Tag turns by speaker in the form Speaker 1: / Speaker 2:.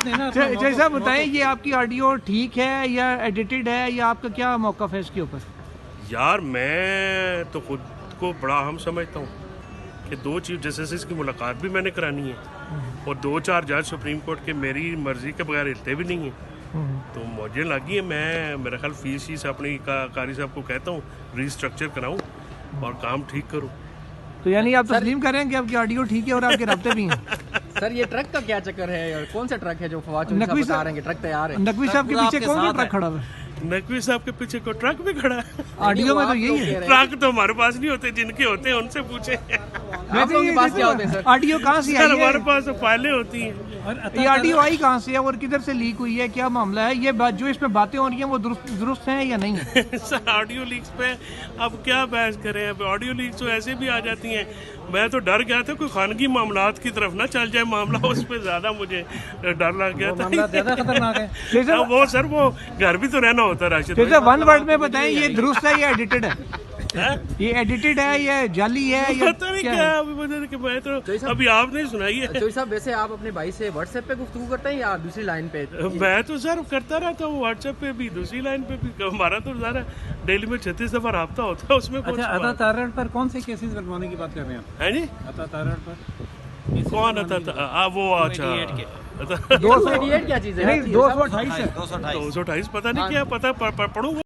Speaker 1: जय साहब बताएं, ये आपकी ऑडियो ठीक है या एडिटेड है, या आपका क्या मौक़िफ़ है इसके ऊपर?
Speaker 2: यार मैं तो खुद को बड़ा अहम समझता हूँ कि 2 चीफ जस्टिस की मुलाकात भी मैंने करानी है और 2-4 जज सुप्रीम कोर्ट के मेरी मर्जी के बगैर हिलते भी नहीं हैं। तो मुझे लगी है, मैं मेरा ख्याल फीस अपनी कारी साहब को कहता हूँ रीस्ट्रक्चर कराऊँ और काम ठीक करूँ।
Speaker 1: तो यानी आप तस्लीम करें कि आपकी ऑडियो ठीक है और आपके रब्ते भी हैं?
Speaker 3: सर ये ट्रक का क्या चक्कर है, कौन सा ट्रक है जो फवाद चौधरी साहब बता रहे हैं कि ट्रक तैयार है?
Speaker 1: नकवी साहब के पीछे कौन सा ट्रक खड़ा हुआ है?
Speaker 2: नकवी साहब के पीछे को ट्रक भी खड़ा है।
Speaker 1: ऑडियो में तो यही है।
Speaker 2: ट्रक तो हमारे पास नहीं होते, जिनके होते हैं उनसे पूछे।
Speaker 3: आप लोगों के पास क्या होते हैं सर?
Speaker 1: ऑडियो कहाँ से आई
Speaker 2: हमारे
Speaker 1: है?
Speaker 2: पास तो फाइलें होती हैं।
Speaker 1: ये ऑडियो आई कहाँ से है और किधर से लीक हुई है, क्या मामला है? ये जो इसमें बातें हो रही हैं वो दुरुस्त हैं या नहीं है?
Speaker 2: सर ऑडियो लीक्स पे अब क्या बहस करें, अब ऑडियो लीक्स तो ऐसे भी आ जाती हैं। मैं तो डर गया था कोई खानगी मामलात की तरफ ना चल जाए मामला, उस पर ज्यादा मुझे डर लग गया था।
Speaker 1: ज्यादा खतरनाक है।
Speaker 2: वो सर वो घर भी तो रहना होता है राशिद भाई।
Speaker 1: जैसे वन वर्ड में बताएं, ये दुरुस्त है या एडिटेड है? ये एडिटेड है या जाली है या
Speaker 2: पता नहीं क्या अभी मुझे कि मैं तो अभी आपने सुनाई है।
Speaker 3: चौधरी साहब वैसे आप अपने भाई से व्हाट्सएप पे गुफ्तगू करते हैं या दूसरी लाइन पे?
Speaker 2: मैं तो सर करता रहता हूँ व्हाट्सएप पे भी, दूसरी लाइन पे भी। हमारा तो ज़्यादा डेली में 36 दफा राब्ता होता है, उसमें कौन सी
Speaker 4: अता
Speaker 2: बात
Speaker 4: तारड़ पर कौन से केसेस बनवाने की बात कर रहे हैं आप?
Speaker 2: है जी?
Speaker 4: अता तारड़ पर
Speaker 2: कौन आता वो? अच्छा
Speaker 3: 288 क्या चीज़ है?
Speaker 1: नहीं, 228 है।
Speaker 2: 228 पता नहीं क्या, पता पढ़ूंगा।